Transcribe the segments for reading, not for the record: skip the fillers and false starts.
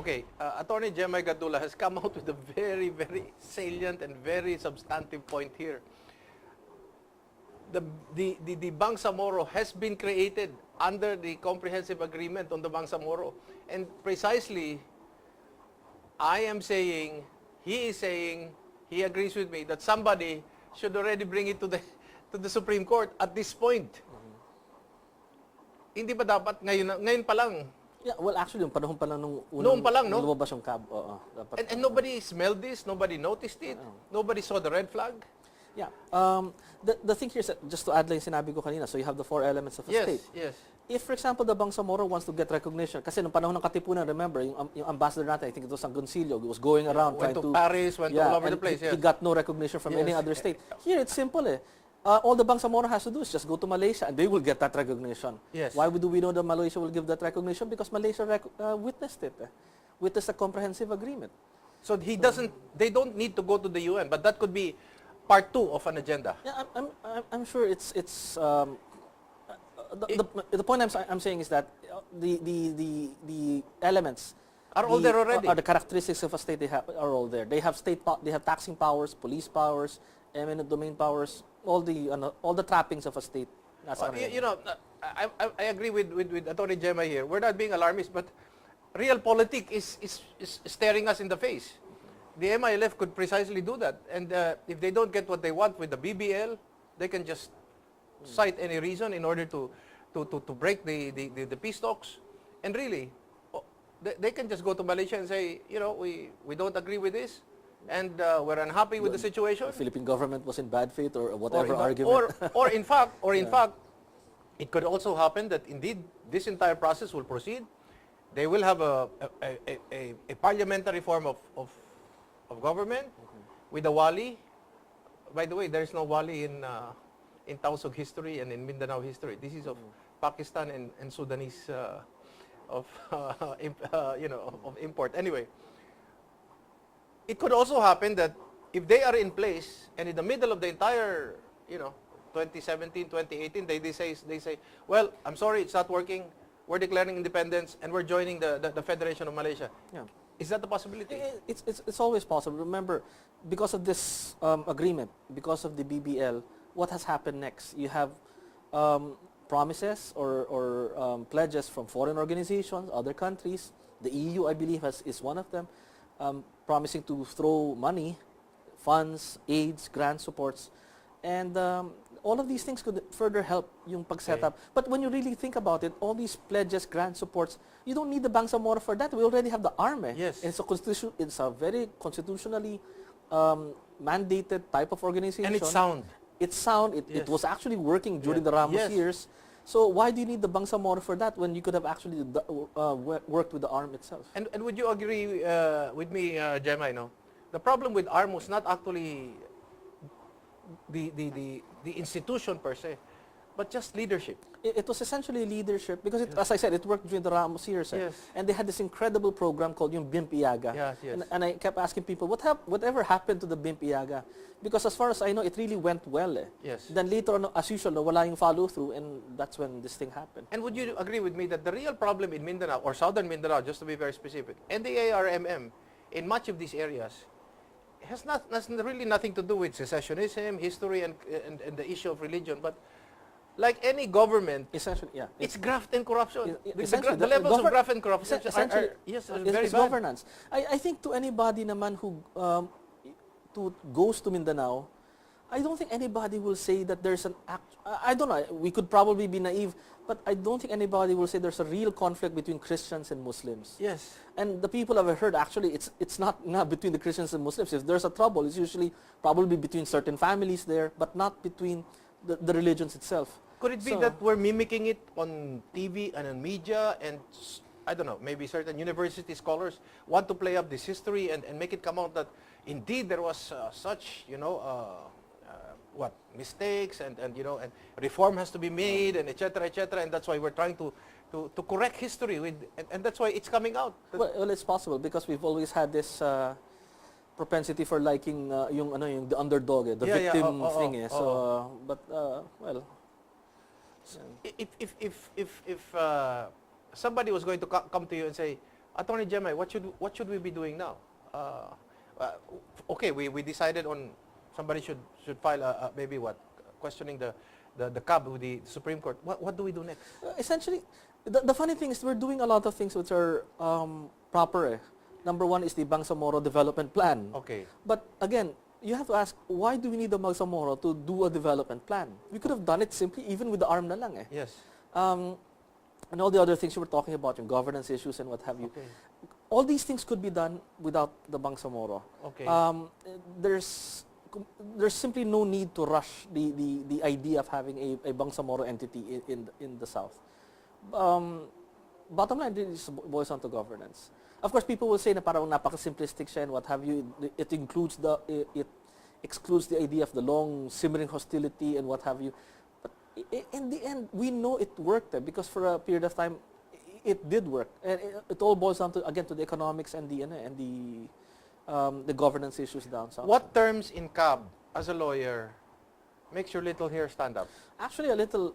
Okay, Attorney JEMY GATDULA has come out with a very, very salient and very substantive point here. The Bangsamoro has been created under the comprehensive agreement on the Bangsamoro. And precisely, I am saying, he is saying, he agrees with me that somebody should already bring it to the Supreme Court at this point. Hindi ba dapat ngayon pa lang? Yeah, well, actually, yung panahon pa lang nung Noon pa lang, no? lumabas yung cab. Dapat, And nobody smelled this, nobody noticed it, nobody saw the red flag. Yeah. The thing here is that, just to add lang yung sinabi ko kanina, so you have the 4 elements of a state. Yes. If, for example, the Bangsamoro wants to get recognition, kasi nung panahon ng Katipunan, remember, yung ambassador natin, I think it was Agoncillo, he was going around Went trying to Paris, went all over the place. He got no recognition from any other state. Here, it's simple. All the Bangsamoro has to do is just go to Malaysia and they will get that recognition. Yes. Why do we know that Malaysia will give that recognition? Because Malaysia witnessed it. Witnessed a comprehensive agreement. So they don't need to go to the UN, but that could be part 2 of an agenda. Yeah, I'm sure it's the point I'm saying is that the elements are all there already. Are the characteristics of a state are all there. They have they have taxing powers, police powers, eminent domain powers, all the trappings of a state. You know, I agree with Attorney JEMY here. We're not being alarmist, but real politics is staring us in the face. The MILF could precisely do that. And if they don't get what they want with the BBL, they can just cite any reason in order to break the peace talks. And really, they can just go to Malaysia and say, you know, we don't agree with this, and we're unhappy with the situation. The Philippine government was in bad faith or whatever argument. Or in fact, it could also happen that indeed this entire process will proceed. They will have a parliamentary form of government with a wali. By the way, there is no wali in Tausug history and in Mindanao history. This is of Pakistan and Sudanese of import. Anyway, it could also happen that if they are in place and in the middle of the entire 2017, 2018, they say, well, I'm sorry, it's not working. We're declaring independence and we're joining the Federation of Malaysia. Yeah. Is that a possibility? It's always possible. Remember, because of this agreement, because of the BBL, what has happened next? You have promises or pledges from foreign organizations, other countries. The EU, I believe, is one of them, promising to throw money, funds, aids, grant supports, and all of these things could further help yung pag-set up. But when you really think about it, all these pledges, grant supports, you don't need the Bangsamoro for that. We already have the army. Yes. And it's a very constitutionally mandated type of organization. And it's sound. It's sound. It was actually working during the Ramos years. So why do you need the Bangsamoro for that when you could have actually worked with the arm itself? And would you agree with me, JEMY, no? The problem with ARM was not actually the institution per se, but just leadership. It was essentially leadership because, as I said, it worked during the Ramos years. Yes. And they had this incredible program called yung BIMP-IAGA. Yes. And I kept asking people, whatever happened to the BIMP-IAGA? Because as far as I know, it really went well. Yes. Then later on, as usual, wala yung follow-through, and that's when this thing happened. And would you agree with me that the real problem in Mindanao, or southern Mindanao, just to be very specific, and the ARMM, in much of these areas, has really nothing to do with secessionism, history, and the issue of religion, but like any government, essentially, it's graft and corruption. The levels of graft and corruption are very bad. Governance. I think to anybody naman who goes to Mindanao, I don't think anybody will say that there's an act. I don't know. We could probably be naive, but I don't think anybody will say there's a real conflict between Christians and Muslims. Yes. And the people have heard, actually, it's not between the Christians and Muslims. If there's a trouble, it's usually probably between certain families there, but not between the religions itself. Could it be that we're mimicking it on TV and on media, and I don't know, maybe certain university scholars want to play up this history and make it come out that indeed there was such, mistakes and reform has to be made and etc., and that's why we're trying to correct history with, and that's why it's coming out. Well, it's possible because we've always had this propensity for liking yung the underdog, the victim thing. Well, if somebody was going to come to you and say, Attorney Jemmy, what should we be doing now? Okay, we decided on somebody should file maybe questioning the CAB with the Supreme Court. What do we do next? Essentially, the funny thing is we're doing a lot of things which are proper. Number one is the Bangsamoro Development Plan. Okay. But again, you have to ask, why do we need the Bangsamoro to do a development plan? We could have done it simply even with the ARM na lang eh. Yes. And all the other things you were talking about, yung governance issues and what have you. Okay. All these things could be done without the Bangsamoro. Okay. There's simply no need to rush the idea of having a Bangsamoro entity in the South. Bottom line, it boils down to governance. Of course, people will say na parang napaka-simplistic siya and what have you. It excludes the idea of the long simmering hostility and what have you. But in the end, we know it worked because for a period of time, it did work. And it all boils down to, again, to the economics and the governance issues down south. What terms in CAB, as a lawyer, makes your little hair stand up? Actually, a little...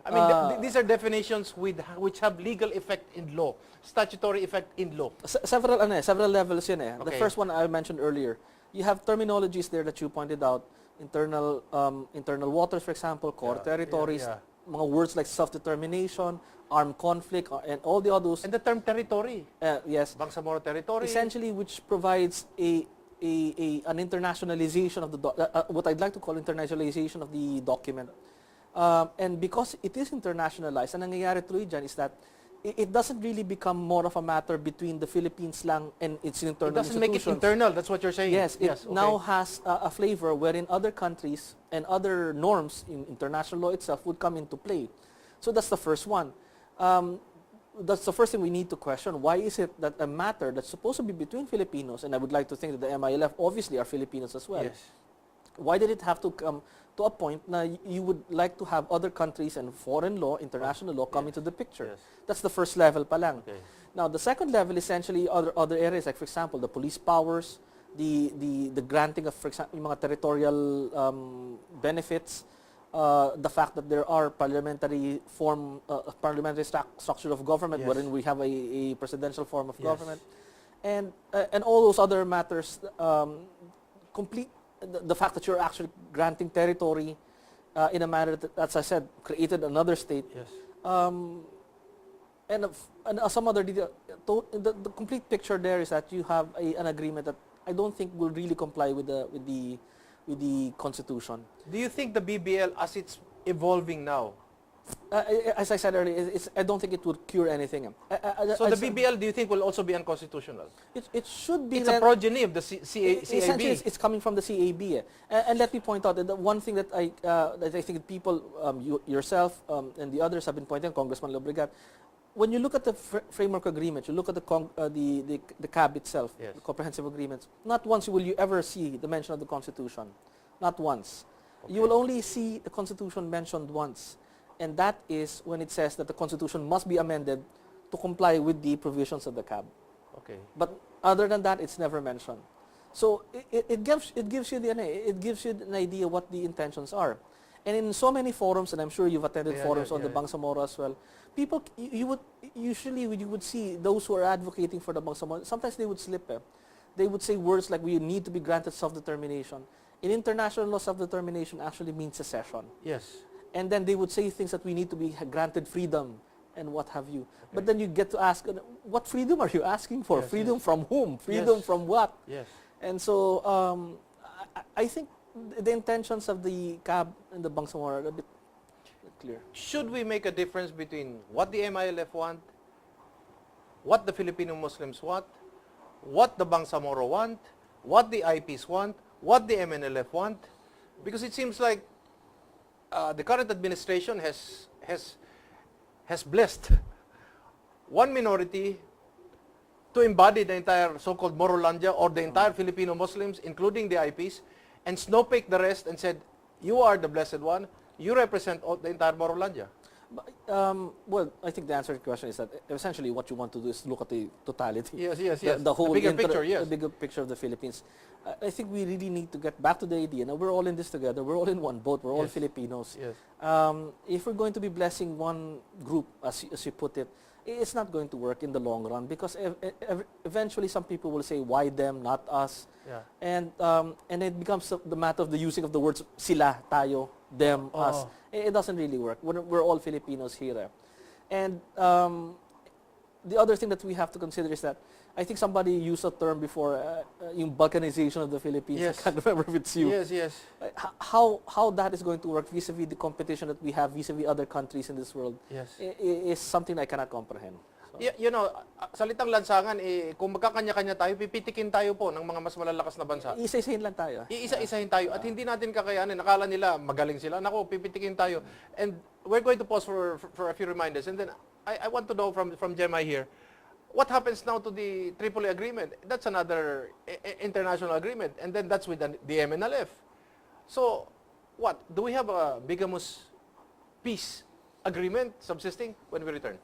I mean, these are definitions which have legal effect in law, statutory effect in law. Several levels yun eh. Okay. The first one I mentioned earlier. You have terminologies there that you pointed out. Internal waters, for example, core territories, mga words like self-determination, armed conflict, and all the others. And the term territory. Yes. Bangsamoro territory. Essentially, which provides an internationalization of the what I'd like to call internationalization of the document. And because it is internationalized, ang nangyayari tuloy dyan is that it doesn't really become more of a matter between the Philippines lang and its internal institutions. It doesn't make it internal, that's what you're saying. Yes, it okay. now has a flavor wherein other countries and other norms in international law itself would come into play. So that's the first one. That's the first thing we need to question. Why is it that a matter that's supposed to be between Filipinos, and I would like to think that the MILF obviously are Filipinos as well. Yes. Why did it have to come to a point na you would like to have other countries and foreign law, international law come into the picture? Yes. That's the first level pa lang. Okay. Now, the second level essentially other areas like, for example, the police powers, the granting of, for example, yung mga territorial benefits, the fact that there are parliamentary structure of government wherein we have a presidential form of government, and all those other matters, complete. The fact that you're actually granting territory in a manner that, as I said, created another state. Yes. And some other detail. The complete picture there is that you have an agreement that I don't think will really comply with the Constitution. Do you think the BBL, as it's evolving now, as I said earlier, I don't think it would cure anything. so the BBL, do you think, will also be unconstitutional? It should be. It's a progeny of the Essentially, CAB. it's coming from the CAB. And let me point out that the one thing that I think people, yourself and the others have been pointing out, Congressman Lobregat, when you look at the framework agreement, you look at the CAB itself, the comprehensive agreements, not once will you ever see the mention of the Constitution. Not once. Okay. You will only see the Constitution mentioned once. And that is when it says that the Constitution must be amended to comply with the provisions of the CAB. Okay. But other than that, it's never mentioned. So it gives you an idea what the intentions are. And in so many forums, and I'm sure you've attended forums on the Bangsamoro as well, people, you would see those who are advocating for the Bangsamoro, sometimes they would slip. They would say words like, we need to be granted self-determination. In international law, self-determination actually means secession. Yes. And then they would say things that we need to be granted freedom and what have you. Okay. But then you get to ask, what freedom are you asking for? Yes, freedom from whom? Freedom from what? Yes. And so I think the intentions of the CAB and the Bangsamoro are a bit clear. Should we make a difference between what the MILF want, what the Filipino Muslims want, what the Bangsamoro want, what the IPs want, what the MNLF want? Because it seems like the current administration has blessed one minority to embody the entire so-called Morolandia or the entire Filipino Muslims, including the IPs, and snowpick the rest and said, you are the blessed one, you represent the entire Morolandia. Well, I think the answer to the question is that essentially what you want to do is look at the totality. Yes. The whole bigger picture, yes. The bigger picture of the Philippines. I think we really need to get back to the idea. Now, we're all in this together. We're all in one boat. We're all Filipinos. Yes. If we're going to be blessing one group, as you put it, it's not going to work in the long run because eventually some people will say, why them, not us? Yeah. And it becomes the matter of the using of the words sila, tayo, them, us. It doesn't really work. We're all Filipinos here. And the other thing that we have to consider is that I think somebody used a term before, yung balkanization of the Philippines. Yes. I can't remember if it's you. Yes, yes. How that is going to work vis-a-vis the competition that we have vis-a-vis other countries in this world Yes. is something I cannot comprehend. So, You know, salitang lansangan, kung magkakanya-kanya tayo, pipitikin tayo po ng mga mas malalakas na bansa. isa-isahin lang tayo. Iisa-isahin tayo at hindi natin kakayanin. Nakala nila magaling sila. Nako, pipitikin tayo. And we're going to pause for a few reminders. And then I want to know from JEMY here, what happens now to the Tripoli Agreement? That's another international agreement. And then that's with the MNLF. So, what? Do we have a bigamous peace agreement subsisting when we return?